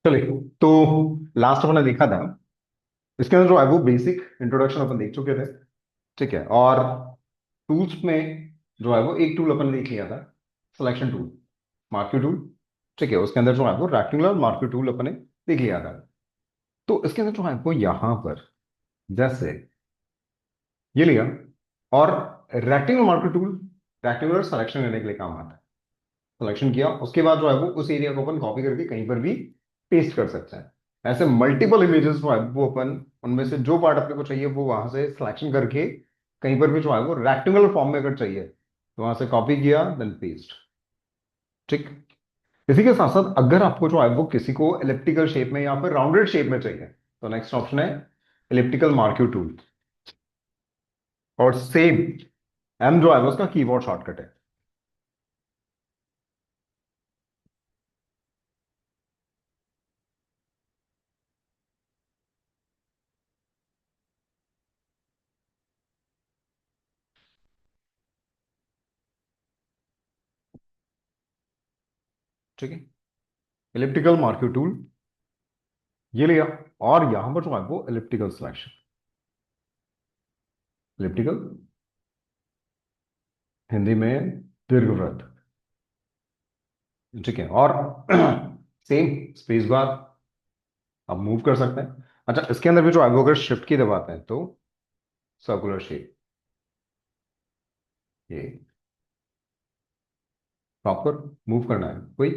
चलिए। तो लास्ट अपने देखा था, इसके अंदर जो है वो बेसिक इंट्रोडक्शन अपन देख चुके थे। ठीक है। और टूल्स में जो है वो एक टूल अपन ने देख लिया था, सिलेक्शन टूल, मार्क्यू टूल। ठीक है। उसके अंदर जो है वो रेक्टेंगुलर मार्क्यू टूल अपन ने देख लिया था। तो इसके अंदर जो है वो यहां पर जैसे ये लिया, और rectangular marquee tool rectangular selection लेने के लिए काम आता है। सिलेक्शन किया, उसके बाद जो है वो उस एरिया को अपन कॉपी करके कहीं पर भी पेस्ट कर सकते हैं। ऐसे मल्टीपल इमेजेस जो है वो अपन उनमें से जो पार्ट अपने को चाहिए वो वहां से सिलेक्शन करके कहीं पर भी जो है वो रेक्टेंगुलर फॉर्म में अगर चाहिए तो वहां से कॉपी किया, देन पेस्ट। ठीक। इसी के साथ साथ अगर आपको जो है वो किसी को एलिप्टिकल शेप में या फिर राउंडेड शेप में चाहिए तो नेक्स्ट ऑप्शन है एलिप्टिकल मार्क्यू टूल। और सेम एम जो है वो उसका कीबोर्ड शॉर्टकट है। ठीक है। एलिप्टिकल मार्क्यू टूल ये लिया, और यहां पर जो है वो एलिप्टिकल सिलेक्शन, एलिप्टिकल हिंदी में दीर्घवृत्त। ठीक है। और सेम स्पेस बार आप मूव कर सकते हैं। अच्छा, इसके अंदर भी जो है वो अगर शिफ्ट की दबाते हैं तो सर्कुलर शेप, ये प्रॉपर मूव करना है कोई,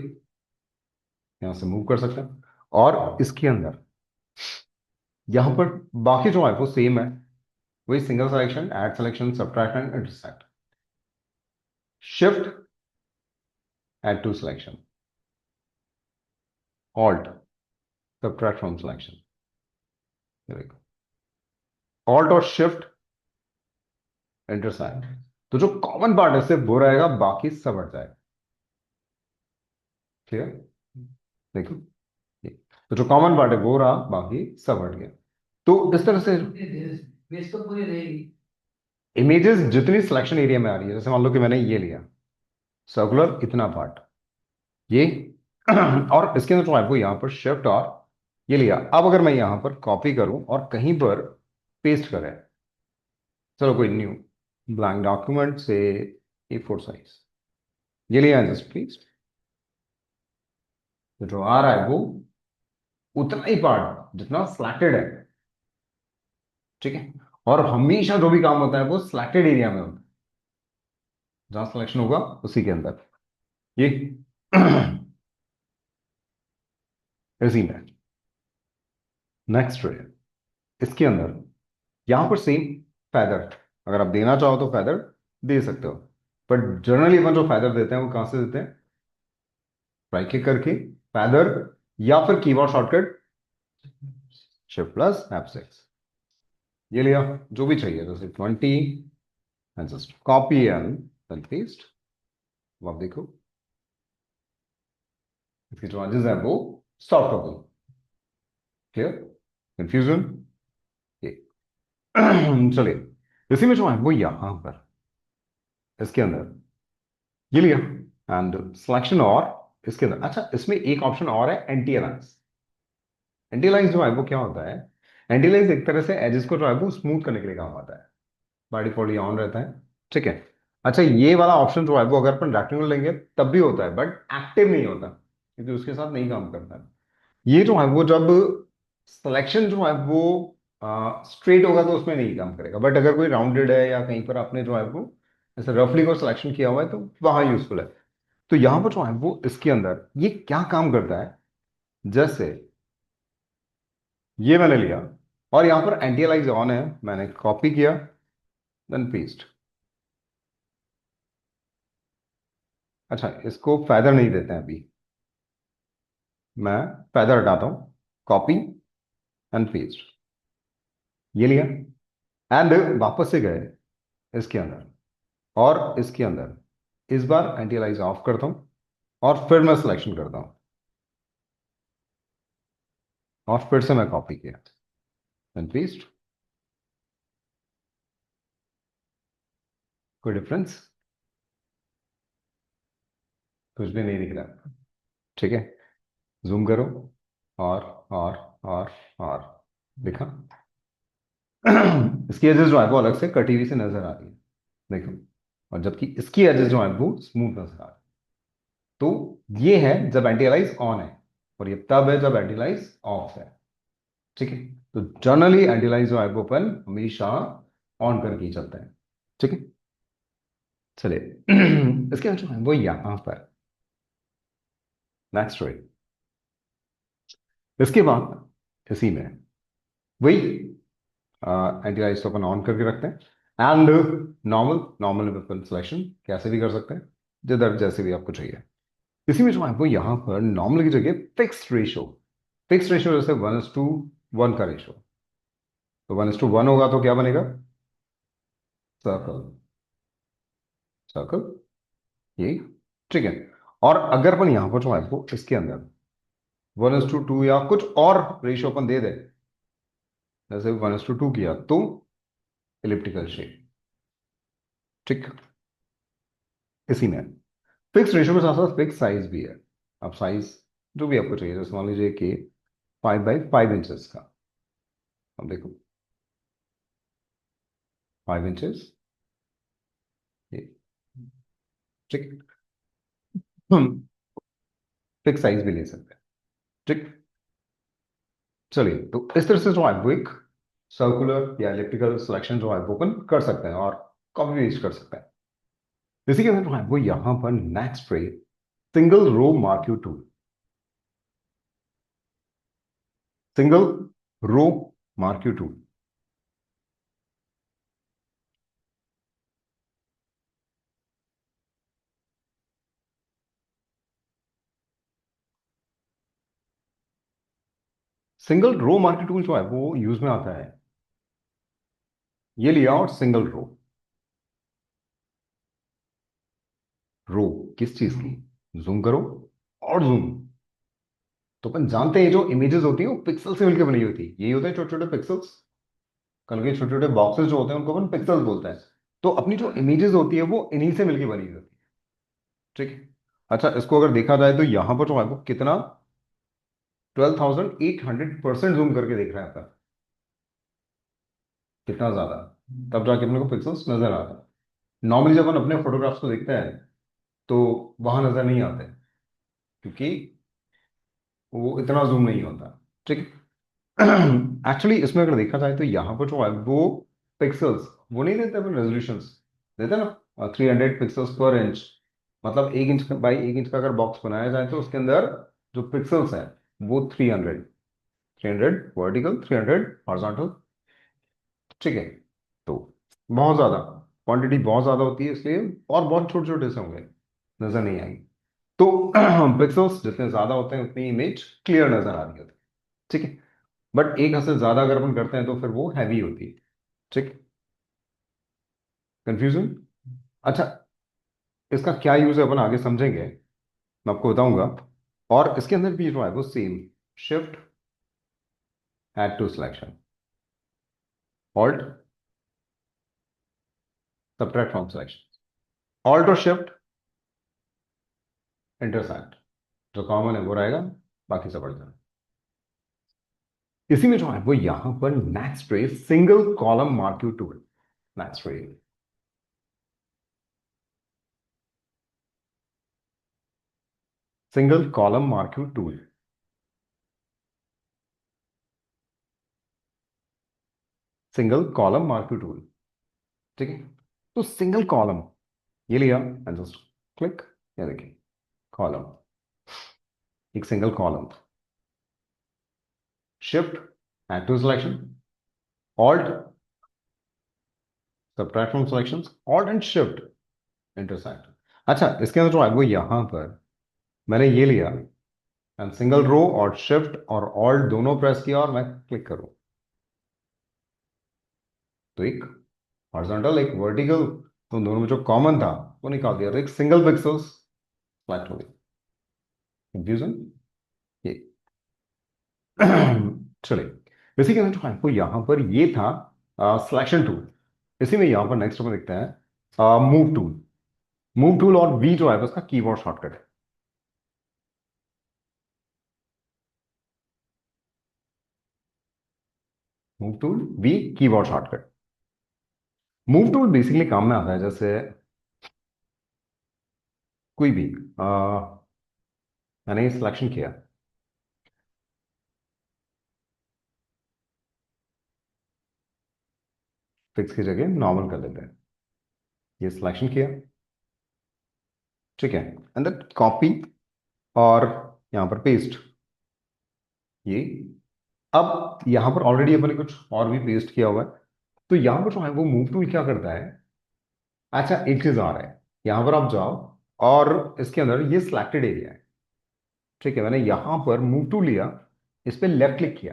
यहां से मूव कर सकते हैं। और इसके अंदर यहां पर बाकी जो है वो सेम है, वही single selection, add selection, subtract and intersect, shift, add to selection, alt, subtract from selection. Alt और शिफ्ट, इंटरसेक्ट। तो जो कॉमन पार्ट है सिर्फ वो रहेगा, बाकी सब हट जाएगा। ठीक है। देखो, ये। तो जो कॉमन पार्ट है वो रहा, बाकी सब हट गया। तो इस तरह से बेस तो पूरी रहेगी। इमेजेस जितनी सिलेक्शन एरिया में आ रही है, जैसे मान लो कि मैंने ये लिया सर्कुलर इतना पार्ट, ये और इसके अंदर जो है वो यहां पर शिफ्ट और ये लिया। अब अगर मैं यहां पर कॉपी करूं और कहीं पर पेस्ट करें, चलो कोई न्यू ब्लैंक डॉक्यूमेंट से A4 साइज, ये लिया जस्ट प्लीज, तो जो आ रहा है वो उतना ही पार्ट जितना सिलेक्टेड है। ठीक है। और हमेशा जो भी काम होता है वो सिलेक्टेड एरिया में होता है, जहां सिलेक्शन होगा उसी के अंदर, ये इसी में नेक्स्ट है। इसके अंदर यहां पर सेम फैदर, अगर आप देना चाहो तो फैदर दे सकते हो, बट जनरली अपन जो फैदर देते हैं वो कहां से देते हैं, राइट क्लिक करके फैदर, या फिर keyboard shortcut shift plus F6, ये लिया जो भी चाहिए जैसे 20 and just copy and then paste. अब आप देखो इसकी जो एजेस है वो सॉफ्ट हो गई। क्लियर? कंफ्यूजन? ये चलिए, इसी में जो है वो यहां पर इसके अंदर ये लिया एंड सिलेक्शन, और इसके अंदर अच्छा इसमें एक ऑप्शन और है, एंटी अलाइंस। एंटी अलाइंस जो है वो क्या होता है, एंटी अलाइंस एक तरह से एजेस को जो है वो स्मूथ करने के लिए काम आता है। बाय डिफॉल्ट ये ऑन रहता है। ठीक है। अच्छा, ये वाला ऑप्शन जो है वो अगर अपन रेक्टेंगल लेंगे तब भी होता है, बट एक्टिव नहीं होता क्योंकि उसके साथ नहीं काम करता है। ये जो है वो जब सिलेक्शन जो है वो स्ट्रेट होगा तो उसमें नहीं काम करेगा, बट अगर कोई राउंडेड है या कहीं पर आपने जो है वो ऐसे रफली को सिलेक्शन किया हुआ है तो वहां यूजफुल है। तो यहां पर जो है वो इसके अंदर ये क्या काम करता है, जैसे ये मैंने लिया और यहां पर एंटी अलाइज ऑन है, मैंने कॉपी किया, देन पेस्ट। अच्छा, इसको फेदर नहीं देते हैं अभी, मैं फेदर हटाता हूं, कॉपी एंड पेस्ट, ये लिया एंड वापस से गए इसके अंदर, और इसके अंदर इस बार एंटी अलाइज ऑफ करता हूं और फिर मैं सिलेक्शन करता हूं और फिर से मैं कॉपी किया एंड पेस्ट। कोई डिफरेंस? कुछ भी नहीं दिख रहा। ठीक है। जूम करो, और और और और देखा। इसकी एजेस जो है वो अलग से कटी हुई से नजर आ रही है, देखो। और जबकि इसकी एजेस जो है वो स्मूथ नजर आ रही है। तो ये है जब एंटीलाइज ऑन है, और ये तब है जब एंटीलाइज ऑफ है। ठीक है। तो जनरली एंटीलाइज जो है वो अपन हमेशा ऑन करके ही चलते हैं। ठीक है। चलिए इसके बाद जो है वो यहां पर नेक्स्ट रे, इसके बाद इसी में वही एंटीलाइज तो अपन ऑन करके रखते हैं, and normal normal weapon selection कैसे भी कर सकते हैं, जिधर जैसे भी आपको चाहिए। इसी में जो है वो यहाँ पर नॉर्मल की जगह फिक्स रेशियो जैसे 1:1 का रेशियो। तो 1:1 होगा तो क्या बनेगा, सर्कल सर्कल, यही। ठीक है। और अगर अपन यहाँ पर जो है वो इसके अंदर 1:2 या कुछ और रेशियो अपन दे दे, जैसे 1:2 किया, तो इलिप्टिकल शेप। ठीक। इसी में फिक्स रेशियो के साथ साथ फिक्स साइज भी है। अब साइज जो भी आपको चाहिए, जैसे मान लीजिए कि 5x5 इंचेस का। अब देखो 5 इंचेस, ये। ठीक। हम फिक्स साइज भी ले सकते हैं। ठीक। चलिए, तो इस तरह से जो है वो एक सर्कुलर या इलेक्ट्रिकल सिलेक्शन जो है वो अपन कर सकते हैं, और कभी भी यूज कर सकते हैं। इसी के अंदर जो है वो यहां पर नेक्स्ट पे single row marquee tool. Single row marquee tool. Single row marquee tool जो है वो यूज में आता है, ये लिया और सिंगल रो। रो किस चीज की, जूम करो और जूम। तो अपन जानते हैं जो इमेजेस होती हैं वो पिक्सल से मिलकर बनी होती है, यही होते हैं छोटे छोटे पिक्सल्स। कल के छोटे छोटे बॉक्सेस जो होते हैं उनको अपन पिक्सल्स बोलते हैं। तो अपनी जो इमेजेस होती है वो इन्हीं से मिलकर बनी होती है। ठीक है। अच्छा, इसको अगर देखा जाए तो यहां पर जो है वो कितना 12,800% जूम करके देख रहा है आपका, कितना ज्यादा। तब जाके अपने को पिक्सल्स नजर आ रहा है। नॉर्मली जब अपन अपने फोटोग्राफ्स को देखते हैं तो वहां नजर नहीं आते, क्योंकि वो इतना जूम नहीं होता। ठीक है। एक्चुअली इसमें अगर देखा जाए तो यहाँ पर जो है वो पिक्सल्स वो नहीं देते अपन, रेजोल्यूशंस देते हैं ना, 300 पिक्सल्स पर इंच। मतलब 1 इंच बाई 1 इंच का अगर बॉक्स बनाया जाए तो उसके अंदर जो पिक्सल्स हैं वो 300 वर्टिकल, 300 हॉरिजॉन्टल। ठीक है। तो बहुत ज्यादा क्वांटिटी बहुत ज्यादा होती है, इसलिए और बहुत छोटे छोटे से होंगे, नजर नहीं आएंगे। तो पिक्सल्स जितने ज्यादा होते हैं उतनी इमेज क्लियर नजर आ रही होती है। ठीक है। बट एक हद से ज्यादा अगर अपन करते हैं तो फिर वो हैवी होती है। ठीक। कंफ्यूजन। अच्छा, इसका क्या यूज है अपन आगे समझेंगे, मैं आपको बताऊंगा। और इसके अंदर भी जो है वो same, shift, add to selection, alt, subtract from selection, alt और शिफ्ट, इंटरसेक्ट। जो कॉमन है वो रहेगा, बाकी सब बढ़ जाए। इसी में जो है वो यहां पर नेक्स्ट रे single column marquee tool. Next रे single column marquee tool. Single column marquee tool. ठीक है। तो सिंगल कॉलम ये लिया एंड जस्ट क्लिक, ये देखिए कॉलम, एक single column. Shift, add to selection, alt, subtract from selections, alt and shift, intersect. अच्छा, इसके अंदर जो है वो यहां पर मैंने ये लिया एंड सिंगल रो और शिफ्ट और ऑल्ट दोनों प्रेस किया और मैं क्लिक करूं, तो एक हॉरिजॉन्टल एक वर्टिकल, तो दोनों में जो कॉमन था वो निकाल दिया, तो एक सिंगल पिक्सल्स सेलेक्ट हो गई। कंफ्यूजन, ये। चलिए, इसी के अंदर जो है वो यहां पर ये था सिलेक्शन टूल। इसी में यहां पर नेक्स्ट अपन देखते हैं मूव टूल। मूव टूल और वी जो है वो उसका कीबोर्ड शॉर्टकट है। Move tool, B keyboard shortcut. Move tool basically काम में आता है जैसे कोई भी मैंने सिलेक्शन किया, फिक्स की जगह नॉर्मल कर देते हैं। ये सिलेक्शन किया, ठीक है, एंड देन कॉपी और यहां पर पेस्ट। ये अब यहां पर ऑलरेडी अपने कुछ और भी पेस्ट किया हुआ है, तो यहां पर जो है वो मूव टूल क्या करता है। अच्छा, एक चीज आ रहा है, यहां पर आप जाओ और इसके अंदर ये सिलेक्टेड एरिया है, ठीक है, मैंने यहां पर मूव टूल लिया, इस पे लेफ्ट क्लिक किया,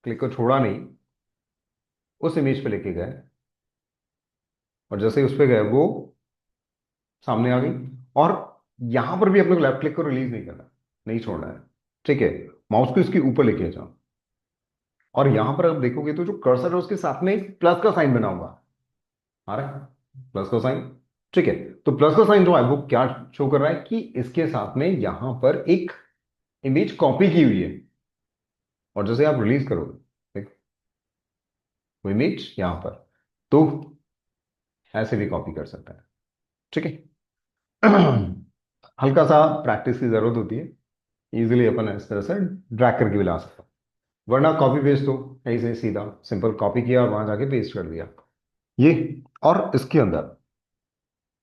क्लिक को छोड़ा नहीं, उस इमेज पे लेके गए, और जैसे ही उस पे गए वो सामने आ गई। और यहां पर भी अपने को लेफ्ट क्लिक को रिलीज नहीं करना, नहीं छोड़ना है, ठीक है। माउस को इसके ऊपर लेके जाओ, और यहां पर आप देखोगे तो जो कर्सर है उसके साथ में एक प्लस का साइन बना हुआ आ रहा है, प्लस का साइन, ठीक है। तो प्लस का साइन जो है वो क्या शो कर रहा है कि इसके साथ में यहां पर एक इमेज कॉपी की हुई है, और जैसे आप रिलीज करोगे, देख, वो इमेज यहां पर, तो ऐसे भी कॉपी कर सकता है, ठीक है। हल्का सा प्रैक्टिस की जरूरत होती है, इजीली अपन इस तरह से ड्रैग करके भी ला सकता है। वरना कॉपी पेस्ट तो कहीं से सीधा सिंपल कॉपी किया और वहां जाके पेस्ट कर दिया, ये। और इसके अंदर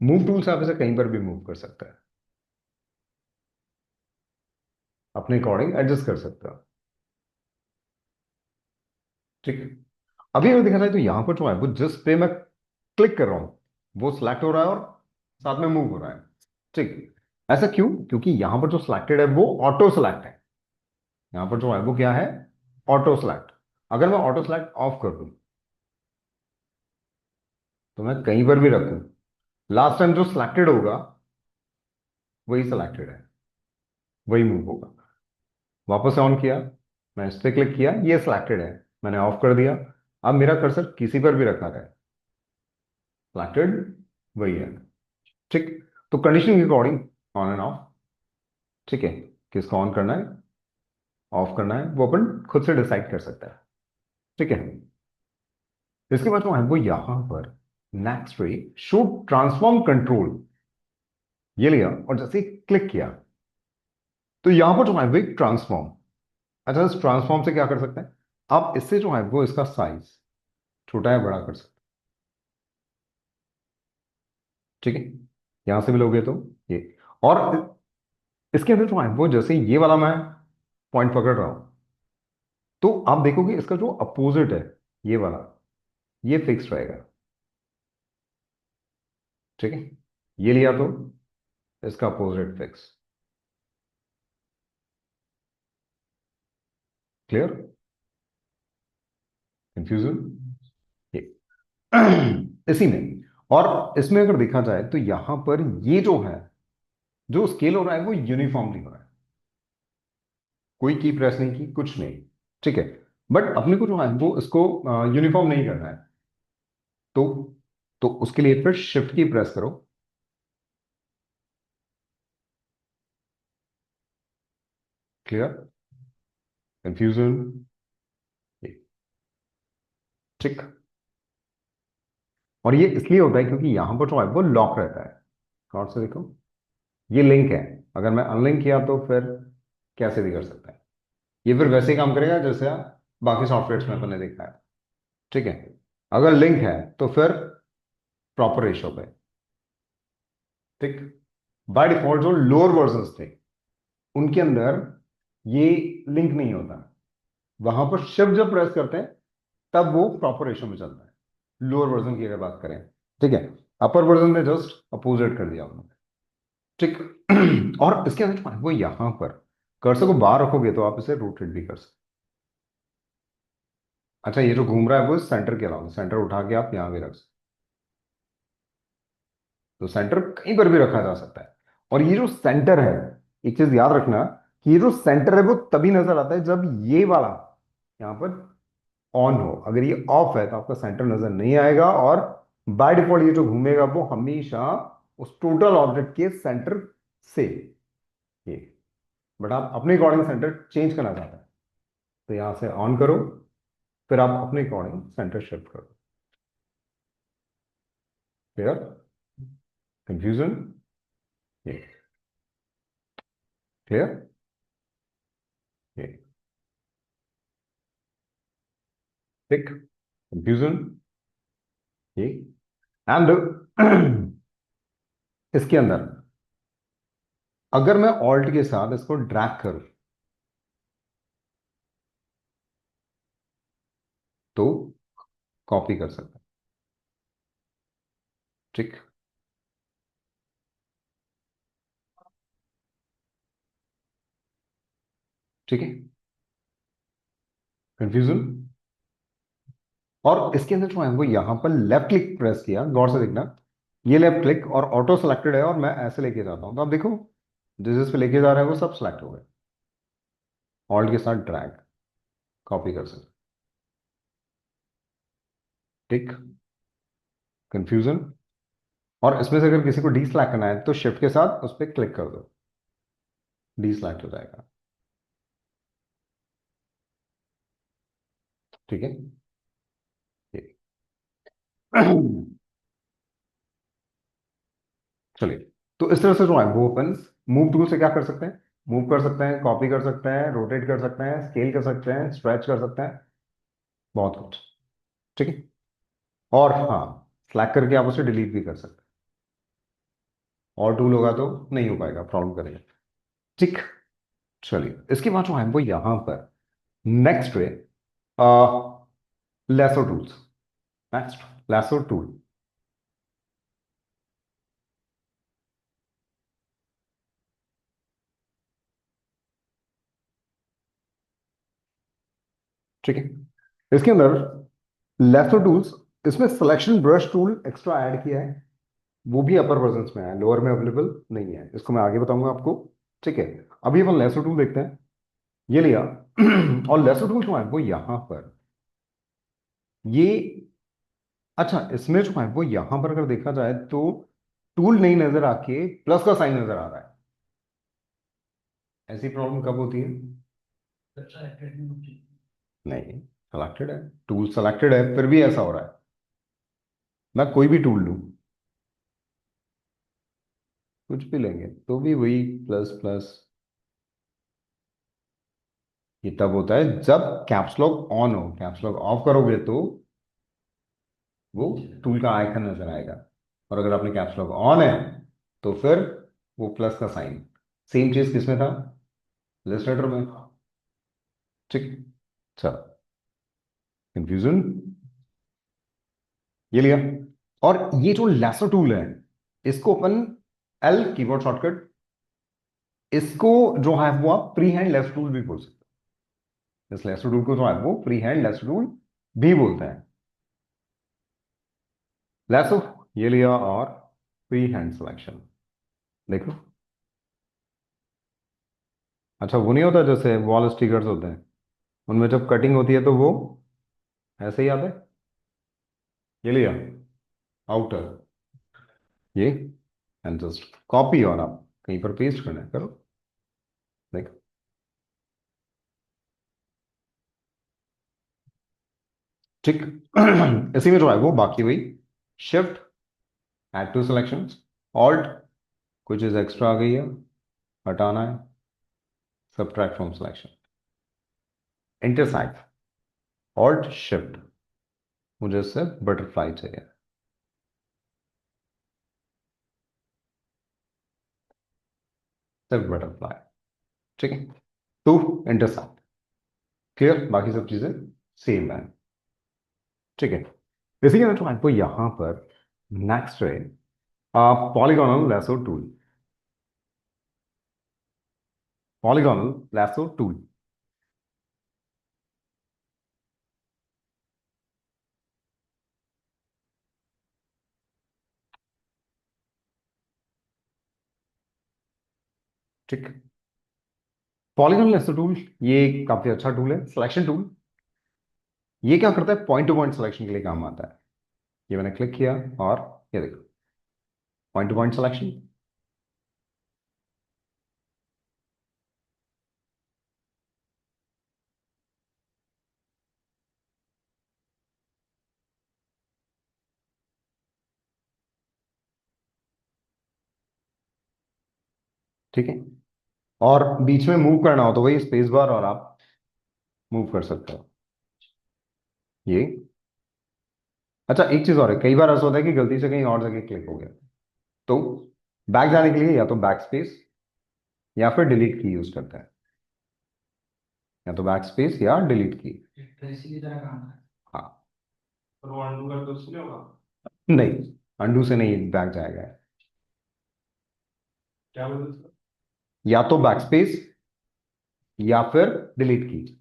मूव टूल से आप इसे कहीं पर भी मूव कर सकते हैं, अपने अकॉर्डिंग एडजस्ट कर सकते हो, ठीक है। अभी अगर देखा जाए तो यहां पर जो है वो जिस पे मैं क्लिक कर रहा हूं वो सिलेक्ट हो रहा है और साथ में मूव हो रहा है, ठीक। ऐसा क्यों? क्योंकि यहां पर जो सिलेक्टेड है वो ऑटो सिलेक्ट है, यहां पर जो है वो क्या है, ऑटो सिलेक्ट। अगर मैं ऑटो सिलेक्ट ऑफ कर दूं तो मैं कहीं पर भी रखूं, लास्ट टाइम जो सिलेक्टेड होगा वही सिलेक्टेड है, वही मूव होगा। वापस ऑन किया, मैं इस पे क्लिक किया, ये सिलेक्टेड है, मैंने ऑफ कर दिया, अब मेरा कर्सर किसी पर भी रखा है, सिलेक्टेड वही है, ठीक। तो कंडीशन के अकॉर्डिंग ऑन एंड ऑफ, ठीक है, किसको ऑन करना है, ऑफ करना है, वो अपन खुद से डिसाइड कर सकता है, ठीक है। इसके बाद जो है वो यहां पर नेक्स्ट रे शो ट्रांसफॉर्म कंट्रोल, ये लिया और जैसे क्लिक किया तो यहां पर जो है वो एक ट्रांसफॉर्म। अच्छा, इस ट्रांसफॉर्म से क्या कर सकते हैं, आप इससे जो है वो इसका साइज छोटा या बड़ा कर सकते हैं, ठीक है। यहां से भी लोगे तो ये, और इसके अंदर जो है वो जैसे ये वाला मैं पॉइंट पकड़ रहा हूं तो आप देखोगे इसका जो अपोजिट है, ये वाला, ये फिक्स रहेगा, ठीक है। ये लिया तो इसका अपोजिट फिक्स, क्लियर, कंफ्यूजन, ये। इसी में, और इसमें अगर देखा जाए तो यहां पर ये जो है, जो स्केल हो रहा है वो यूनिफॉर्मली हो रहा है, कोई की प्रेस नहीं की, कुछ नहीं, ठीक है। बट अपने को जो है वो इसको यूनिफॉर्म नहीं करना है, तो उसके लिए फिर शिफ्ट की प्रेस करो, क्लियर, कंफ्यूजन, ठीक। और ये इसलिए होता है क्योंकि यहां पर जो है वो लॉक रहता है, नोट से देखो, ये लिंक है, अगर मैं अनलिंक किया तो फिर कैसे भी कर सकता है, ये फिर वैसे ही काम करेगा जैसे आप बाकी सॉफ्टवेयर में अपन ने देखा है, ठीक है। अगर लिंक है तो फिर प्रॉपर रेशो पे, ठीक। बाय डिफॉल्ट जो लोअर वर्जन थे उनके अंदर ये लिंक नहीं होता, वहां पर शिफ्ट जब प्रेस करते हैं तब वो प्रॉपर रेशो में चलता है, लोअर वर्जन की अगर बात करें, ठीक है। अपर वर्जन में जस्ट अपोजिट कर दिया उन्होंने, ठीक। और इसके अंदर जो है वो यहां पर कर्सर को बाहर रखोगे तो आप इसे रोटेट भी कर सकते। अच्छा, ये जो घूम रहा है वो सेंटर के अलावा, सेंटर उठा के आप यहां भी रख सकते, तो सेंटर कहीं पर भी रखा जा सकता है। और ये जो सेंटर है, एक चीज याद रखना कि ये जो सेंटर है वो तभी नजर आता है जब ये वाला यहां पर ऑन हो, अगर ये ऑफ है तो आपका सेंटर नजर नहीं आएगा, और बाय डिफॉल्ट ये जो घूमेगा वो हमेशा उस टोटल ऑब्जेक्ट के सेंटर से, ये। बट आप अपने अकॉर्डिंग सेंटर चेंज करना चाहते हैं तो यहां से ऑन करो, फिर आप अपने अकॉर्डिंग सेंटर शिफ्ट कर दो। क्लियर? कंफ्यूजन? ये क्लियर? ये ठीक? कंफ्यूजन? ये एंड इसके अंदर अगर मैं ऑल्ट के साथ इसको ड्रैग करूं तो कॉपी कर सकता है। ठीक? ठीक है? कंफ्यूजन? और इसके अंदर जो है वो यहां पर लेफ्ट क्लिक प्रेस किया, गौर से देखना, ये लेफ्ट क्लिक और ऑटो सेलेक्टेड है और मैं ऐसे लेके जाता हूं तो आप देखो जिस जिस पे लेके जा रहा है वो सब सेलेक्ट हो गए। ऑल्ट के साथ ड्रैग, कॉपी कर सकते। ठीक? कंफ्यूजन? और इसमें से अगर किसी को डी सेलेक्ट करना है तो शिफ्ट के साथ उस पर क्लिक कर दो, डी सेलेक्ट हो जाएगा। ठीक है? ये। चलिए, तो इस तरह से जो है वो अपन मूव टूल से क्या कर सकते हैं, मूव कर सकते हैं, कॉपी कर सकते हैं, रोटेट कर सकते हैं, स्केल कर सकते हैं, स्ट्रेच कर सकते हैं, बहुत कुछ। ठीक है? और हाँ, स्लैक करके आप उसे डिलीट भी कर सकते हैं। और टूल होगा तो नहीं हो पाएगा, प्रॉब्लम करेगा। ठीक? चलिए, इसके बाद जो है वो यहां पर नेक्स्ट वे, lasso tools. Next, lasso tool. ठीक है? इसके अंदर लेसो टूल्स, इसमें selection brush tool extra add किया है, वो भी अपर वर्जन में है, लोअर में अवेलेबल नहीं है, इसको मैं आगे बताऊंगा आपको। ठीक है? अभी अपन लेसो टूल देखते हैं। ये लिया और लेसो टूल जो है वो यहां पर, ये, अच्छा, इसमें जो है वो यहां पर अगर देखा जाए तो टूल नहीं नजर आके प्लस का साइन नजर आ रहा है। ऐसी प्रॉब्लम कब होती है? नहीं, सेलेक्टेड है, टूल सेलेक्टेड है, फिर भी ऐसा हो रहा है। मैं कोई भी टूल लूं, कुछ भी लेंगे तो भी वही प्लस प्लस। ये तब होता है जब कैप्स लॉक ऑन हो, कैप्स लॉक ऑफ करोगे तो वो टूल का आइकन नजर आएगा। और अगर आपने कैप्स लॉक ऑन है तो फिर वो प्लस का साइन। सेम चीज किसमें था? इलस्ट्रेटर में। ठीक? चलो, कंफ्यूजन? ये लिया। और ये जो लैसो टूल है, इसको अपन एल कीबोर्ड शॉर्टकट, इसको जो है वो आप फ्री हैंड लेफ्ट टूल भी बोल सकते हो। इस लेफ्ट टूल को जो है वो फ्री हैंड लेफ्ट टूल भी बोलते हैं। लेसो, ये लिया, और फ्री हैंड सिलेक्शन। देखो, अच्छा वो नहीं होता जैसे वॉल स्टिकर्स होते हैं, उनमें जब कटिंग होती है तो वो ऐसे ही आता है। ये लिया, आउटर, ये, एंड जस्ट कॉपी, और आप कहीं पर पेस्ट करना है करो। देखो, ठीक। इसी में जो है वो बाकी वही, shift, add to selections, alt, कुछ चीज एक्स्ट्रा आ गई है, हटाना है, subtract from selection, intersect, alt shift, मुझे इससे बटरफ्लाई चाहिए, सिर्फ बटरफ्लाई। ठीक है? To, intersect. क्लियर? बाकी सब चीजें सेम है। ठीक है? इसी के जो आपको यहां पर नेक्स्ट है polygonal lasso tool. Polygonal lasso tool. ठीक? पॉलीगोनल लैसो टूल, ये काफी अच्छा टूल है, सिलेक्शन टूल। ये क्या करता है, पॉइंट टू पॉइंट सिलेक्शन के लिए काम आता है। ये मैंने क्लिक किया और ये देखो, पॉइंट टू पॉइंट सिलेक्शन। ठीक है। और बीच में मूव करना हो तो वही स्पेस बार और आप मूव कर सकते हो ये। अच्छा, एक चीज और है, कई बार ऐसा होता है कि गलती से कहीं और जगह क्लिक हो गया, तो बैक जाने के लिए या तो बैक स्पेस या फिर डिलीट की यूज करते हैं। या तो बैक स्पेस या डिलीट की। ट्रेसी की तरह काम है। हाँ। और वो अनडू कर तो उससे नहीं होगा? नहीं, अंडू से नहीं बैक जाएगा। क्या बोलते हैं? या तो बैक स्पेस या फिर डिलीट की।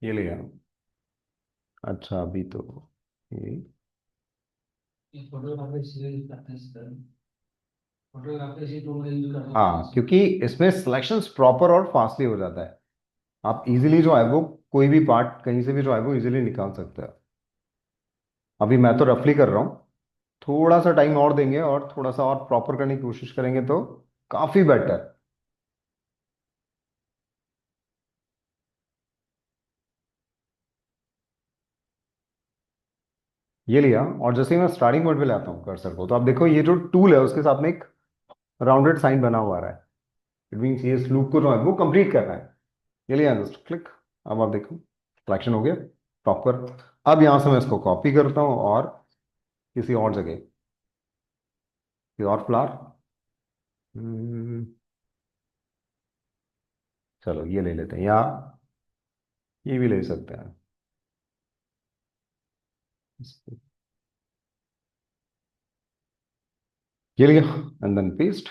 ये लिया। अच्छा, अभी तो ये फोटोग्राफी इसलिए यूज करते हैं इस तरह। फोटोग्राफी इसी टूल का यूज करते हैं। हाँ, क्योंकि इसमें सिलेक्शंस प्रॉपर और फास्टली हो जाता है। आप इजीली जो है वो कोई भी पार्ट कहीं से भी जो है वो इजीली निकाल सकते हो। अभी मैं तो रफली कर रहा हूँ, थोड़ा सा टाइम और देंगे और थोड़ा सा और प्रॉपर करने की कोशिश करेंगे तो काफी बेटर। ये लिया, और जैसे ही मैं स्टार्टिंग पॉइंट पे लाता हूँ कर्सर को, तो आप देखो ये जो टूल है उसके साथ में एक राउंडेड साइन बना हुआ है। इट मीन्स ये इस लूप को जो है वो कंप्लीट कर रहा है। ये लिया, जस्ट क्लिक। अब आप देखो सिलेक्शन हो गया प्रॉपर। अब यहां से मैं इसको कॉपी करता हूँ और किसी और जगह, किसी और फ्लावर। चलो ये ले लेते हैं, या ये भी ले सकते हैं। ये लिया एंड देन पेस्ट।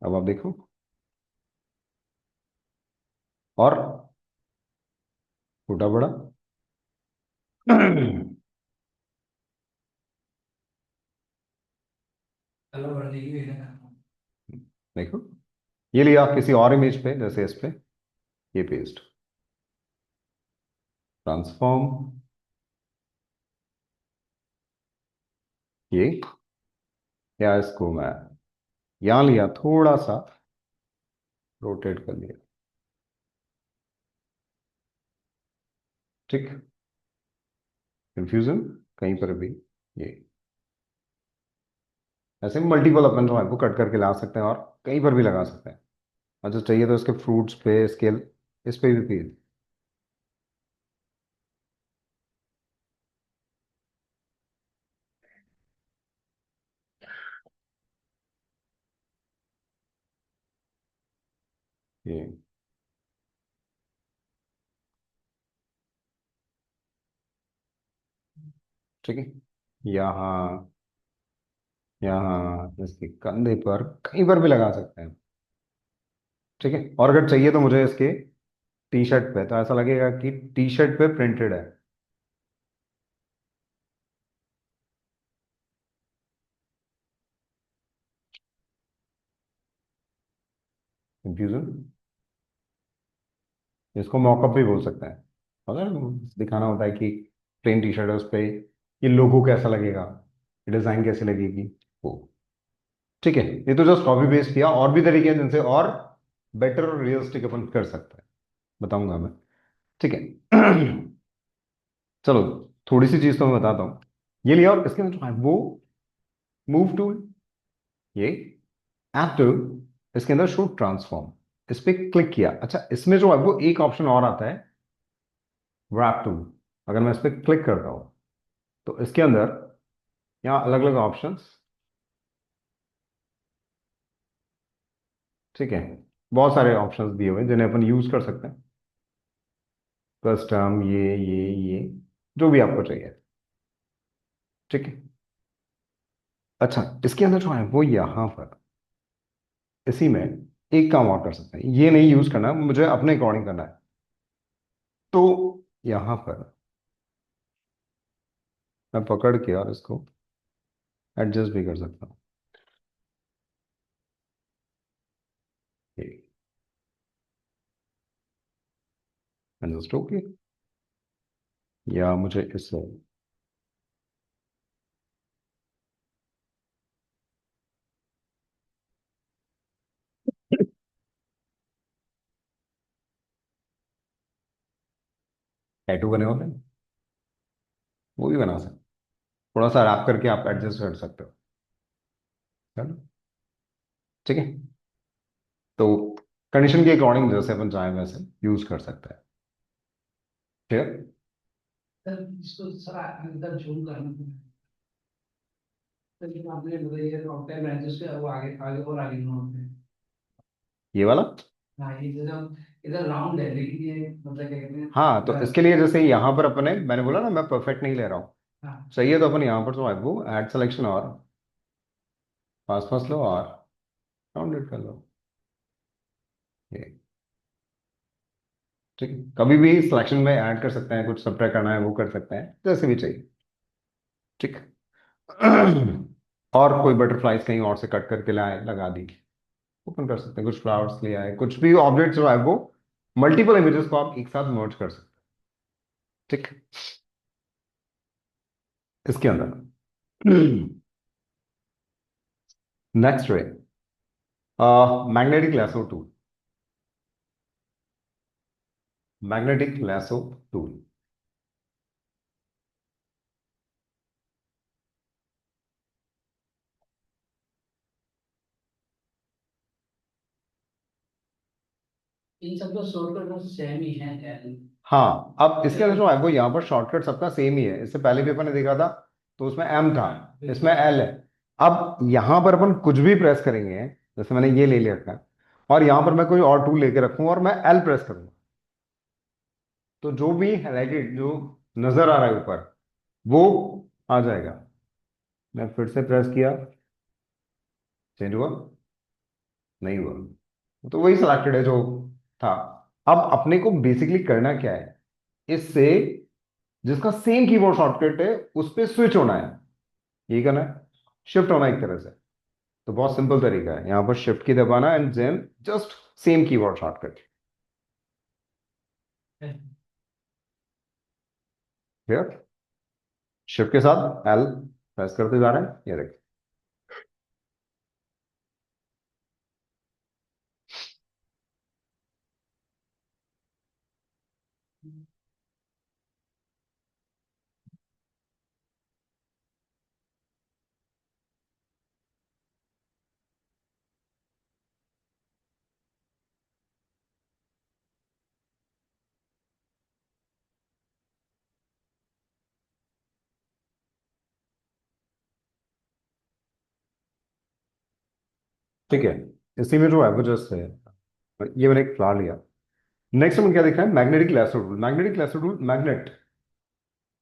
अब आप देखो, और छोटा बड़ा। हेलो बढ़ने की देखो, ये लिया किसी और इमेज पे, जैसे इस पे, ये पेस्ट, ट्रांसफॉर्म, ये, या इसको मैं यहां लिया, थोड़ा सा रोटेट कर लिया। ठीक, कंफ्यूजन कहीं पर भी। ये ऐसे मल्टीपल अपन जो है वो कट करके ला सकते हैं और कहीं पर भी लगा सकते हैं। और जो चाहिए तो इसके फ्रूट्स पे, स्केल, इस पे भी पेज। ये ठीक है। यहाँ, यहाँ इसके कंधे पर कहीं पर भी लगा सकते हैं। ठीक है, और अगर चाहिए तो मुझे इसके टी शर्ट पे, तो ऐसा लगेगा कि टी शर्ट पे प्रिंटेड है। कंफ्यूजन, इसको मॉकअप भी बोल सकते हैं। अगर दिखाना होता है कि प्लेन टी शर्ट है, उस पे ये लोगो कैसा लगेगा, डिजाइन कैसी लगेगी, वो। ठीक है, ये तो जस्ट कॉपी पेस्ट किया, और भी तरीके हैं जिनसे और बेटर और रियलिस्टिक अपन कर सकते हैं, बताऊंगा मैं। ठीक है। चलो, थोड़ी सी चीज तो मैं बताता हूँ। ये लिया, और इसके अंदर जो है वो मूव टूल, ये ऐप टूल, इसके अंदर शो ट्रांसफॉर्म, इस पे क्लिक किया। अच्छा, इसमें जो है वो एक ऑप्शन और आता है, रैप टूल। अगर मैं इस पे क्लिक करता हूँ तो इसके अंदर यहाँ अलग अलग ऑप्शंस। ठीक है, बहुत सारे ऑप्शंस दिए हुए हैं जिन्हें अपन यूज कर सकते हैं। कस्टम, ये जो भी आपको चाहिए। ठीक है। अच्छा, इसके अंदर जो है वो यहाँ पर, इसी में एक काम और कर सकते हैं, ये नहीं यूज करना, मुझे अपने अकॉर्डिंग करना है। तो यहाँ पर मैं पकड़ के और इसको एडजस्ट भी कर सकता हूँ। एंड जस्ट ओके, या मुझे इससे टैटू बने होते हैं, वो भी बना सकते, थोड़ा सा रैप करके आप एडजस्ट कर सकते हो। चलो, ठीक है। तो कंडीशन के अकॉर्डिंग जैसे अपन चाहें वैसे यूज कर सकते हैं, ठीक है। सर इसको सर अंदर जूम करना पड़ेगा। सर ये आपने बताइए कॉन्टेक्ट ब्रांचेस के वो आगे आगे और आगे नोट है। ये वाला। हाँ ये जैसे इधर राउंड है लेकिन ये मतलब क्या कहते हैं हाँ, तो इसके लिए जैसे यहाँ पर अपने, मैंने बोला ना मैं परफेक्ट नहीं ले रहा हूँ, हाँ। चाहिए तो अपन यहाँ पर जो है वो ऐड सिलेक्शन और पास पास लो और राउंडेड कर लो, ये, ठीक है। कभी भी सिलेक्शन में ऐड कर सकते हैं, कुछ सब्ट्रैक्ट करना है वो कर सकते हैं, जैसे भी चाहिए, ठीक। और कोई बटरफ्लाइज कहीं और से कट करके लाए लगा दी, ओपन कर सकते हैं, कुछ फ्लावर्स ले आए, कुछ भी ऑब्जेक्ट जो है वो मल्टीपल इमेजेस को आप एक साथ मर्ज कर सकते हैं, ठीक। इसके अंदर नेक्स्ट वे, magnetic lasso tool, magnetic lasso tool. इन सब का शॉर्टकट सेम ही है यार। हाँ, अब इसके अंदर जो है वो यहाँ पर शॉर्टकट सबका सेम ही है, इससे पहले भी अपन ने देखा था, तो उसमें एम था, इसमें एल है। अब यहाँ पर अपन कुछ भी प्रेस करेंगे, जैसे मैंने ये ले लिया था, और यहाँ पर मैं कोई और टूल लेके रखूँ और मैं एल प्रेस करूँ, तो जो भी हाईलाइटेड जो नजर आ रहा है ऊपर वो आ जाएगा। मैं फिर से प्रेस किया, चेंज हुआ? नहीं हुआ, तो वही सिलेक्टेड है जो था। अब अपने को बेसिकली करना क्या है, इससे जिसका सेम कीबोर्ड शॉर्टकट है उस पे स्विच होना है, ये करना है, शिफ्ट होना एक तरह से। तो बहुत सिंपल तरीका है, यहां पर शिफ्ट की दबाना and then just same keyboard shortcut, clear. Shift के साथ एल प्रेस करते जा रहे हैं, ये देखिए, ठीक है। इसी में जो है वो जस्ट है, ये मैंने एक फ्लावर लिया। नेक्स्ट में क्या देखा है, magnetic lasso tool. Magnetic lasso tool, magnet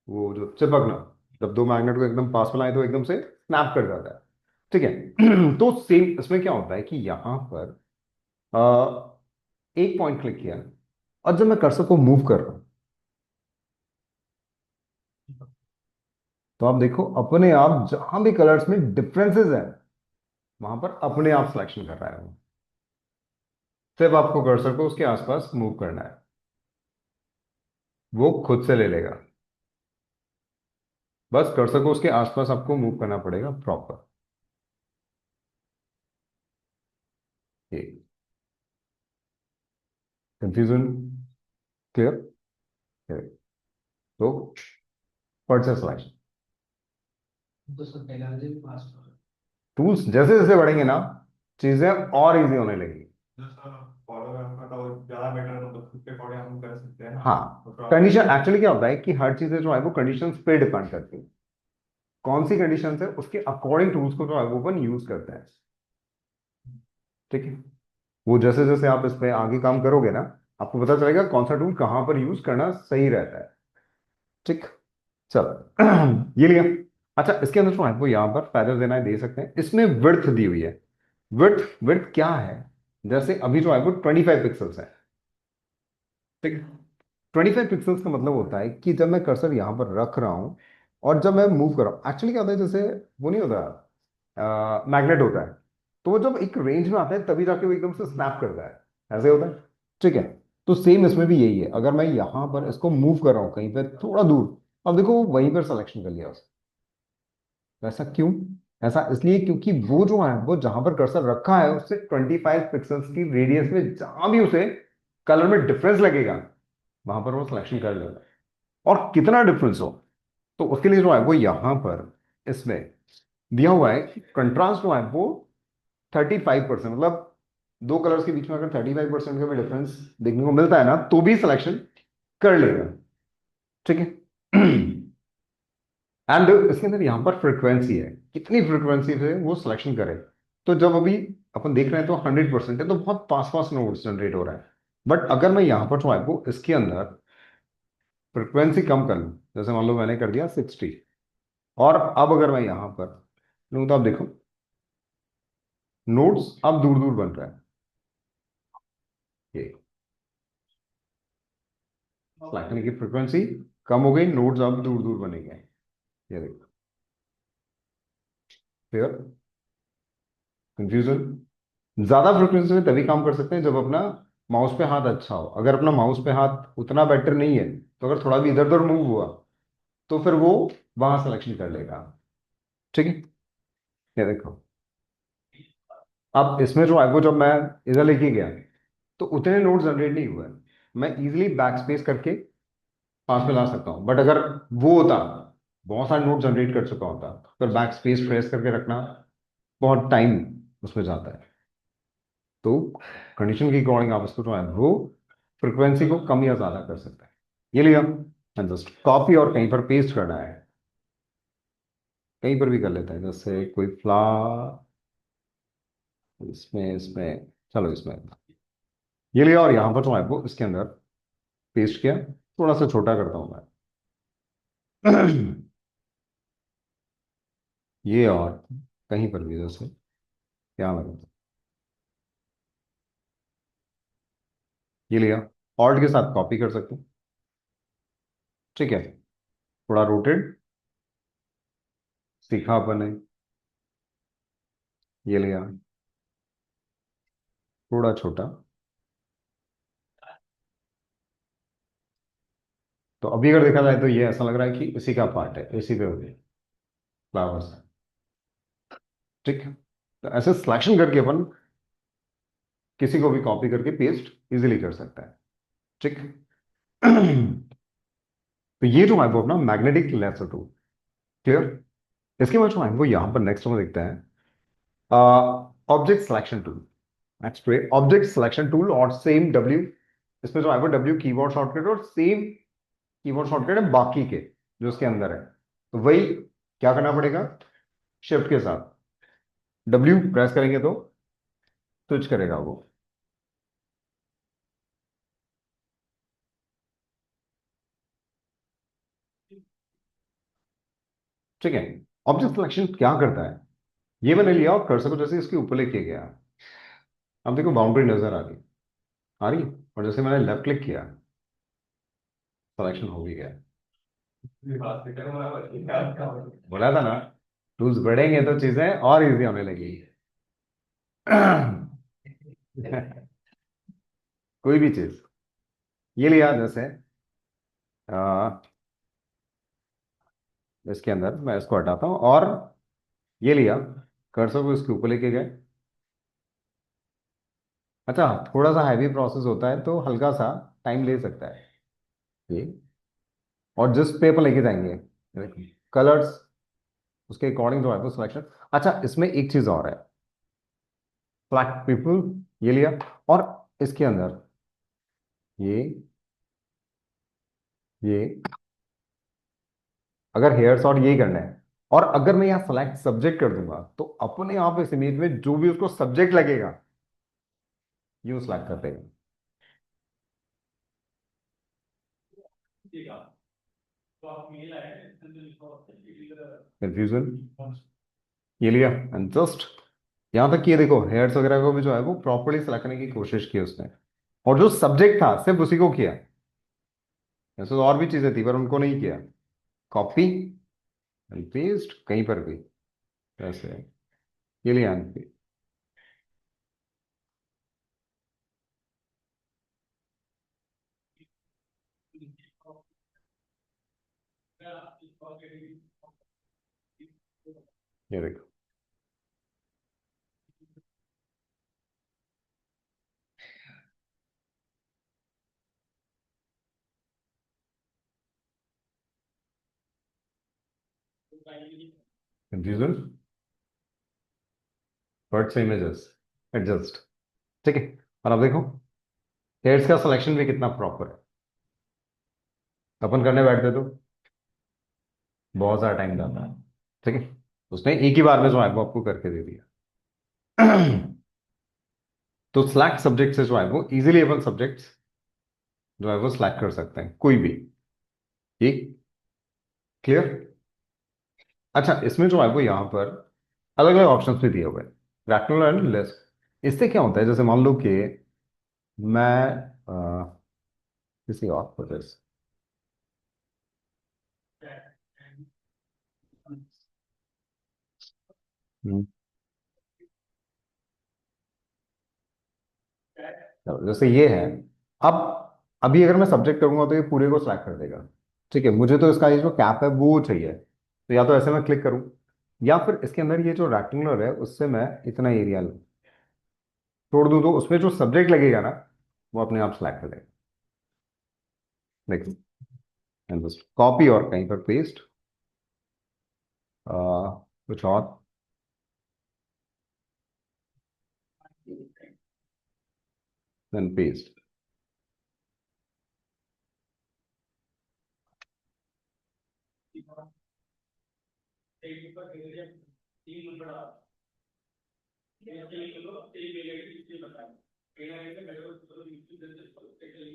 वो जो चिपकना, जब दो मैग्नेट को एकदम पास में लाए तो एकदम से स्नैप कर जाता है, ठीक है। तो सेम इसमें क्या होता है कि यहां पर एक पॉइंट क्लिक किया, और जब मैं कर्सर को मूव कर रहा हूं, तो आप देखो अपने आप जहां भी कलर्स में डिफरेंसेस हैं वहां पर अपने आप सिलेक्शन कर रहा है वो, सिर्फ आपको कर्सर को उसके आसपास मूव करना है, वो खुद से ले लेगा। बस कर्सर को उसके आसपास आपको मूव करना पड़ेगा प्रॉपर, ये कंफ्यूजन क्लियर, तो परचेस सिलेक्शन। तो सब टेक्नोलॉजी के पास हो। टूल्स जैसे जैसे बढ़ेंगे ना, चीजें और इजी होने लगेगी। जैसा फॉलो करना तो ज्यादा बेटर मतलब खुद के अकॉर्डिंग हम कर सकते हैं ना। हाँ, तो प्रॉपर कंडीशन एक्चुअली क्या होता है कि हर चीजें जो है वो कंडीशंस पे डिपेंड करती है, कौन सी कंडीशन है उसके अकॉर्डिंग टूल्स को जो है वो अपन यूज करते हैं, ठीक है। वो जैसे जैसे आप इस पे आगे काम करोगे ना, आपको पता चलेगा कौन सा टूल कहाँ पर यूज करना सही रहता है, ठीक। चलो, ये लिया। अच्छा, इसके अंदर जो है वो यहाँ पर फैदर देना है, दे सकते हैं, इसमें विड्थ दी हुई है। विड्थ विड्थ क्या है, जैसे अभी जो है वो 25 पिक्सल्स है, ठीक है। 25 पिक्सल्स का मतलब होता है कि जब मैं कर्सर यहाँ पर रख रहा हूँ और जब मैं मूव कर रहा हूँ, एक्चुअली क्या होता है, जैसे वो नहीं होता मैग्नेट होता है, तो वो जब एक रेंज में आता है तभी जाके वो एकदम से स्नैप करता है, ऐसे होता है, ठीक है। तो सेम इसमें भी यही है, अगर मैं यहां पर इसको मूव कर रहा हूं कहीं पे थोड़ा दूर, अब देखो वो वहीं पर सिलेक्शन कर लिया उसने। ऐसा क्यों? ऐसा इसलिए क्योंकि वो जो है वो जहां पर कर्सर रखा है उससे 25 पिक्सल्स की रेडियस में जहां भी उसे कलर में डिफरेंस लगेगा वहां पर वो सिलेक्शन कर लेगा। और कितना डिफरेंस हो, तो उसके लिए जो है वो यहां पर इसमें दिया हुआ है कि कंट्रास्ट जो है वो 35%, मतलब दो कलर्स के बीच में अगर 35% का भी डिफरेंस देखने को मिलता है ना तो भी सिलेक्शन कर लेगा। ठीक है। एंड इसके अंदर यहाँ पर फ्रिक्वेंसी है, कितनी फ्रिक्वेंसी से वो सिलेक्शन करे। तो जब अभी अपन देख रहे हैं तो 100% है, तो बहुत पास पास नोट्स जनरेट हो रहा है। बट अगर मैं यहाँ पर जो है वो इसके अंदर फ्रिक्वेंसी कम कर लूँ, जैसे मान लो मैंने कर दिया 60, और अब अगर मैं यहाँ पर लूँ तो आप देखो नोट्स अब दूर दूर बन रहा है। ये सिलेक्शन की फ्रिक्वेंसी कम हो गई, नोट्स अब दूर दूर बनेंगे। ये देखो, क्लियर? कंफ्यूजन? ज्यादा फ्रिक्वेंसी में तभी काम कर सकते हैं जब अपना माउस पे हाथ अच्छा हो। अगर अपना माउस पे हाथ उतना बेटर नहीं है तो अगर थोड़ा भी इधर उधर मूव हुआ तो फिर वो वहां सिलेक्शन कर लेगा। ठीक है, ये देखो अब इसमें जो है वो जब मैं इधर लेके गया तो उतने नोट जनरेट नहीं हुए। मैं इजीली बैक स्पेस करके पास में ला सकता हूँ, बट अगर वो होता बहुत सारे नोट जनरेट कर चुका होता फिर बैक स्पेस प्रेस करके रखना बहुत टाइम उसमें जाता है। तो कंडीशन के अकॉर्डिंग आप इसको जो है वो फ्रिक्वेंसी को कम या ज्यादा कर सकते हैं। ये लिया, जस्ट कॉपी और कहीं पर पेस्ट करना है, कहीं पर भी कर लेते हैं, जैसे कोई फ्लावर इसमें इसमें, चलो इसमें ये लिया और यहां पर जो है वो इसके अंदर पेस्ट किया। थोड़ा सा छोटा करता हूं मैं। ये और कहीं पर भी जैसे यहाँ लगा, ये लिया, ऑल्ट के साथ कॉपी कर सकते हैं। ठीक है, थोड़ा रोटेट सीखा अपन ने, ये लिया थोड़ा छोटा। तो अभी अगर देखा जाए तो ये ऐसा लग रहा है कि इसी का पार्ट है, इसी पे हो गया फ्लावर्स। ठीक है, तो ऐसे सिलेक्शन करके अपन किसी को भी कॉपी करके पेस्ट इजीली कर सकता है। ठीक है। तो ये जो है वो अपना मैग्नेटिक लेसर टूल, क्लियर? इसके बाद जो है वो यहां पर नेक्स्ट में देखते हैं ऑब्जेक्ट सिलेक्शन टूल। नेक्स्ट पे ऑब्जेक्ट सिलेक्शन टूल और सेम डब्ल्यू, इसमें जो है वो डब्ल्यू कीबोर्ड शॉर्टकट और सेम कीबोर्ड शॉर्टकट है बाकी के जो उसके अंदर है। तो वही क्या करना पड़ेगा, शिफ्ट के साथ डब्ल्यू प्रेस करेंगे तो स्विच करेगा वो। ठीक है, ऑब्जेक्ट सिलेक्शन क्या करता है, ये मैंने लिया और कर्सर को जैसे इसके ऊपर लेके गया, अब देखो बाउंड्री नजर आ रही, आ रही है? और जैसे मैंने लेफ्ट क्लिक किया सिलेक्शन हो भी गया। बोला था ना, टूल्स बढ़ेंगे तो चीजें और इजी होने लगी। कोई भी चीज, ये लिया जैसे आ, इसके अंदर मैं इसको हटाता हूं और ये लिया, कर्सर को इसके ऊपर लेके गए। अच्छा, थोड़ा सा हैवी प्रोसेस होता है तो हल्का सा टाइम ले सकता है ये। और जिस पे पर लेके जाएंगे कलर्स उसके अकॉर्डिंग जो है वो सिलेक्शन। अच्छा, इसमें एक चीज और है, ब्लैक पीपल, ये लिया और इसके अंदर ये ये अगर हेयर्स और यही करना है, और अगर मैं यहाँ सेलेक्ट सब्जेक्ट कर दूंगा तो अपने आप इस इमेज में जो भी उसको सब्जेक्ट लगेगा ये सिलेक्ट कर देगा। कंफ्यूजन? ये लिया एंड जस्ट यहां तक कि ये देखो हेयर्स वगैरह को भी जो है वो प्रॉपरली सिलेक्ट करने की कोशिश की उसने, और जो सब्जेक्ट था सिर्फ उसी को किया। ऐसे तो और भी चीजें थी पर उनको नहीं किया। कॉपी एंड पेस्ट कहीं पर भी ऐसे, ये लिया एंड ये देखो, confusion, but same images, adjust. ठीक है, और अब देखो हेयर्स का सिलेक्शन भी कितना प्रॉपर है। अपन करने बैठते तो बहुत सारा टाइम जाता है। ठीक है, उसने एक ही बार में जो है वो आपको करके दे दिया। तो स्लैक सब्जेक्ट से जो है वो इजीली अपन सब्जेक्ट्स जो है वो स्लैक कर सकते हैं, कोई भी। ठीक, क्लियर। अच्छा, इसमें जो है वो यहाँ पर अलग अलग ऑप्शंस भी दिए हुए हैं, रैक्टेंगुलर एंड लेस। इससे क्या होता है, जैसे मान लो कि मैं किसी और पर जैसे ये है। अब अभी अगर मैं सब्जेक्ट करूंगा तो ये पूरे को सिलेक्ट कर देगा। ठीक है, मुझे तो इसका ये जो कैप है वो चाहिए, तो या तो ऐसे मैं क्लिक करूं, या फिर इसके अंदर ये जो रेक्टेंगुलर है उससे मैं इतना एरिया छोड़ दूं, तो उसमें जो सब्जेक्ट लगेगा ना वो अपने आप सिलेक्ट कर देगा। देखो, जस्ट कॉपी और कहीं पर पेस्ट, कुछ और, देन पेस्ट।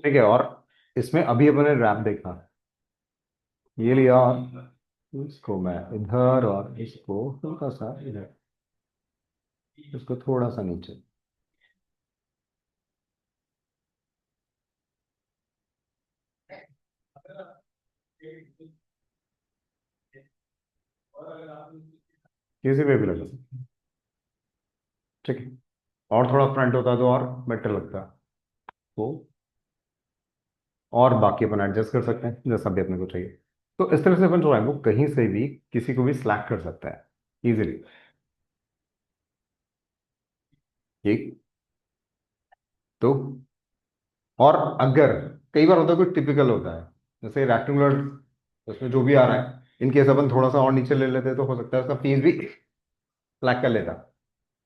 ठीक है, और इसमें अभी अपने रैप देखा, ये लिया और इसको मैं इधर और इसको हल्का सा इधर, इसको थोड़ा सा नीचे। किसी पे भी लगा, ठीक है। और थोड़ा फ्रंट होता तो और बेटर लगता, तो और बाकी अपन एडजस्ट कर सकते हैं जैसा भी अपने को चाहिए। तो इस तरह से अपन जो है वो कहीं से भी किसी को भी सिलेक्ट कर सकता है इजीली। ठीक, तो और अगर कई बार होता है कोई टिपिकल होता है, जैसे रेक्टेंगुलर, उसमें जो भी आ रहा है, इन केस अपन थोड़ा सा और नीचे ले लेते तो हो सकता है उसका फेस भी सिलेक्ट कर लेता,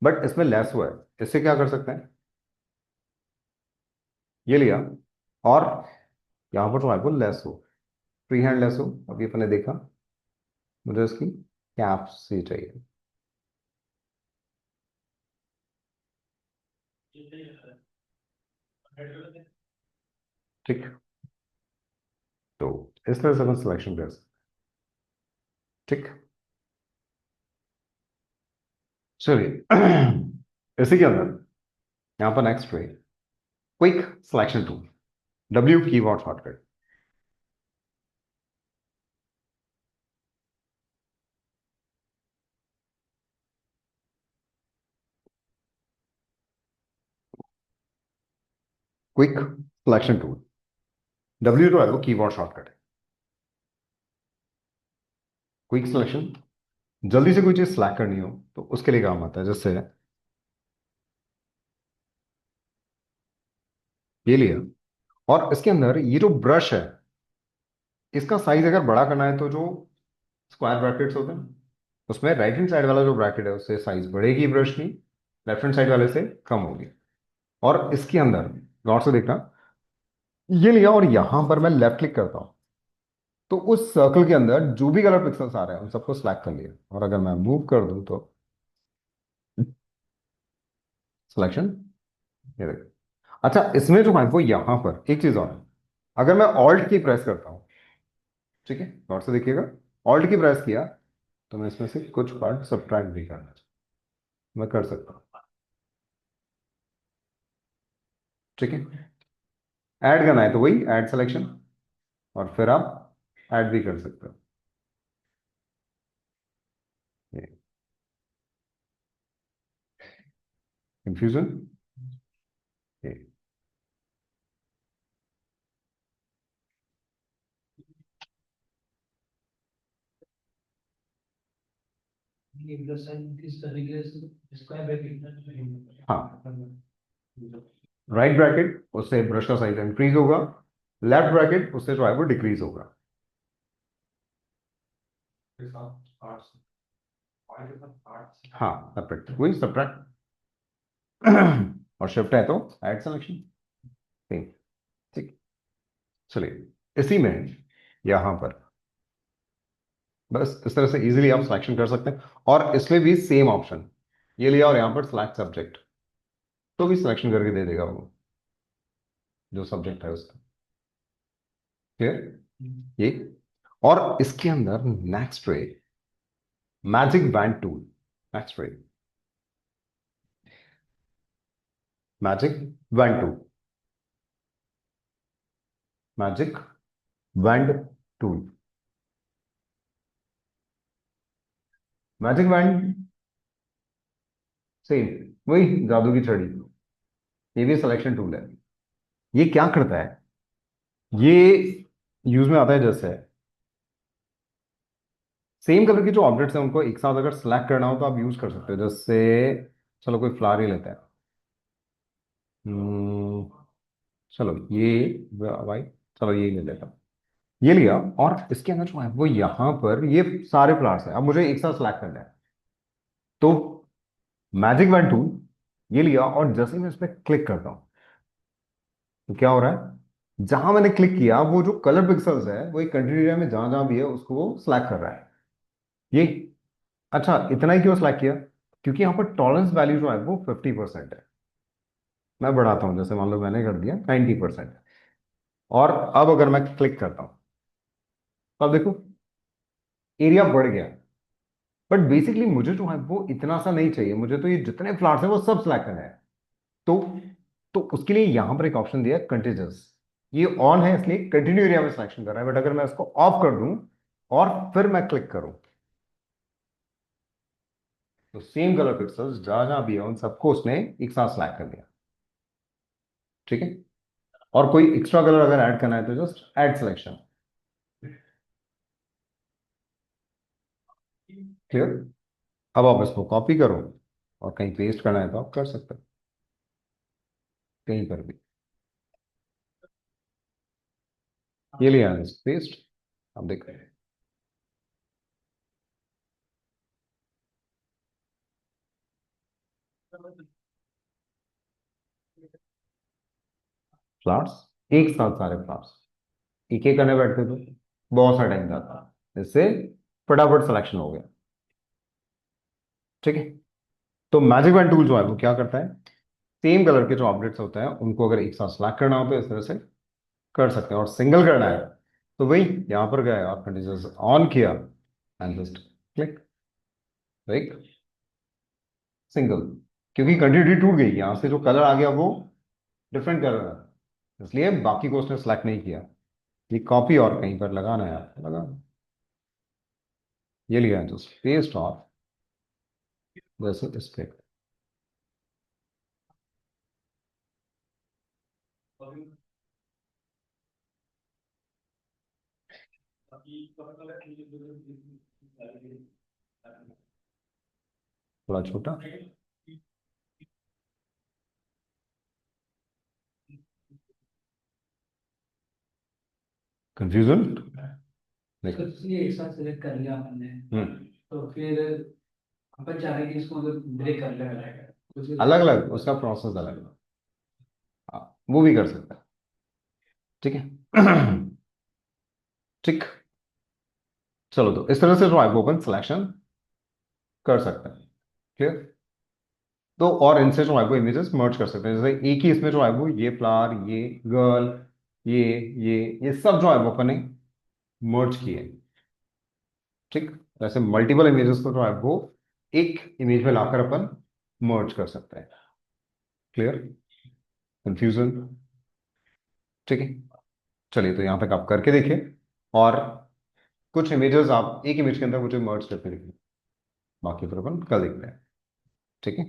बट इसमें लेस हुआ है। इससे क्या कर सकते हैं, ये लिया और यहाँ पर जो है वो लेस हो, फ्री हैंड लेस हो। अभी अपने देखा, मुझे इसकी कैप सी चाहिए। ठीक, तो इस तरह से अपन सिलेक्शन कर सकते हैं। ठीक, चलिए। इसी के अंदर यहाँ पर नेक्स्ट है quick selection tool, W keyboard shortcut. Quick selection tool, W जो है वो कीबोर्ड शॉर्टकट है। क्विक सिलेक्शन, जल्दी से कोई चीज सिलेक्ट करनी हो तो उसके लिए काम आता है। जैसे ये लिया, और इसके अंदर ये जो ब्रश है, इसका साइज अगर बड़ा करना है तो जो स्क्वायर ब्रैकेट्स होते हैं उसमें राइट हैंड साइड वाला जो ब्रैकेट है उससे साइज बढ़ेगी ब्रश की, लेफ्ट हैंड साइड वाले से कम होगी। और इसके अंदर गौर से देखना, ये लिया और यहां पर मैं लेफ्ट क्लिक करता हूं तो उस सर्कल के अंदर जो भी कलर पिक्सल्स आ रहे हैं उन सबको सिलेक्ट कर लिया, और अगर मैं मूव कर दूं तो सिलेक्शन, ये देखो। अच्छा, इसमें जो है वो यहां पर एक चीज और है, अगर मैं ऑल्ट की प्रेस करता हूं, ठीक है, गौर से देखिएगा, ऑल्ट की प्रेस किया तो मैं इसमें से कुछ पार्ट सब्ट्रैक्ट भी करना चाहूँ, मैं कर सकता हूँ। ठीक है, ऐड करना है तो वही ऐड सिलेक्शन, और फिर आप ऐड भी कर सकते हो। कंफ्यूजन, ये प्लस साइन किस तरीके से स्क्वायर ब्रैकेट हाँ, राइट ब्रैकेट उससे ब्रश का साइज इंक्रीज होगा, लेफ्ट ब्रैकेट उससे जो है वो डिक्रीज होगा। के साथ आर्ट्स और के साथ आर्ट्स हाँ, सब्ट्रैक्ट वही सब्ट्रैक्ट और शिफ्ट है तो ऐड सिलेक्शन सेम। ठीक, चलिए इसी में यहां पर बस इस तरह से इजीली आप सिलेक्शन कर सकते हैं, और इसमें भी सेम ऑप्शन ये लिया और यहां पर सिलेक्ट सब्जेक्ट, तो भी सिलेक्शन करके दे देगा वो जो सब्जेक्ट है उसका। क्लियर ये, और इसके अंदर नेक्स्ट रे मैजिक बैंड टूल, नेक्स्ट रे magic band tool, magic band tool, magic band same वही जादू की छड़ी, ये भी सिलेक्शन टूल है। ये क्या करता है, ये यूज में आता है जैसे सेम कलर के जो ऑब्जेक्ट्स हैं उनको एक साथ अगर सेलेक्ट करना हो तो आप यूज कर सकते हो। जैसे चलो कोई फ्लावर ही लेते हैं, हम्म, चलो ये भाई, चलो ये ले लेता हूं, ये लिया और इसके अंदर जो है वो यहाँ पर ये सारे फ्लावर्स हैं, अब मुझे एक साथ सेलेक्ट करना है, तो मैजिक वैन टूल ये लिया और जैसे ही मैं इस पर क्लिक करता हूं तो क्या हो रहा है, जहां मैंने क्लिक किया वो जो कलर पिक्सल्स है वो एक कंटिन्यू एरिया में जहां जहां भी है उसको वो सिलेक्ट कर रहा है। ये अच्छा, इतना ही क्यों सिलेक्ट किया, क्योंकि यहाँ पर टॉलरेंस वैल्यू जो है वो 50% है। मैं बढ़ाता हूं, जैसे मान लो मैंने कर दिया 90%, और अब अगर मैं क्लिक करता हूं तो अब देखो एरिया बढ़ गया, बट बेसिकली मुझे जो है वो इतना सा नहीं चाहिए, मुझे तो ये जितने फ्लैट्स हैं वो सब सिलेक्ट करना है। तो तो उसके लिए यहां पर एक ऑप्शन दिया कंटिन्यूस, ये ऑन है इसलिए कंटिन्यू एरिया में सिलेक्शन कर रहा है, बट अगर मैं इसको ऑफ कर दूं और फिर मैं क्लिक करूं तो सेम कलर पिक्सल्स जहां जहां भी है उन सबको उसने एक साथ सिलेक्ट कर दिया। ठीक है, और कोई एक्स्ट्रा कलर अगर ऐड करना है तो जस्ट ऐड सिलेक्शन। क्लियर, अब आप इसको कॉपी करो और कहीं पेस्ट करना है तो आप कर सकते हो, कहीं पर भी। ये लिया पेस्ट, आप देख रहे हैं फ्लावर्स, एक साथ सारे फ्लावर्स, एक एक करने बैठते तो बहुत सारा टाइम जाता, इससे फटाफट सिलेक्शन हो गया। ठीक है, तो मैजिक वैन टूल जो है वो क्या करता है, सेम कलर के जो ऑब्जेक्ट्स होते हैं उनको अगर एक साथ सिलेक्ट करना हो तो इस तरह से कर सकते हैं, और सिंगल करना है तो वही यहां पर गए और कंडीशंस ऑन किया and just click, right, single, क्योंकि कंटिन्यूटी टूट गई, यहां से जो कलर आ गया वो डिफरेंट कलर है, इसलिए बाकी को उसने सेलेक्ट नहीं किया। ये कॉपी और कहीं पर लगाना है आपको लगा, ये लिया जस्ट पेस्ट ऑफ, जैसे इस पे थोड़ा छोटा, कंफ्यूजन देखो। ये एक साथ सिलेक्ट कर लिया हमने, हम्म, तो फिर अपन चाह रहे हैं कि इसको अगर ब्रेक कर ले अलग अलग उसका प्रोसेस अलग है, हाँ, वो भी कर सकता है। ठीक है ठीक, चलो तो इस तरह से जो है वो अपन सिलेक्शन कर सकते हैं। क्लियर, तो और इनसे जो है वो इमेजेस मर्ज कर सकते हैं, जैसे एक ही इसमें जो है वो ये फ्लावर, ये गर्ल, ये ये सब जो है वो अपन ने मर्ज किए। ठीक, वैसे मल्टीपल इमेजेस को जो है वो एक इमेज में लाकर अपन मर्ज कर सकते हैं। क्लियर, कंफ्यूजन, ठीक है, चलिए तो यहां तक आप करके देखिए, और कुछ इमेजेस आप एक इमेज के अंदर मुझे मर्ज करके देखिए, बाकी फिर अपन कल देखते हैं। ठीक है।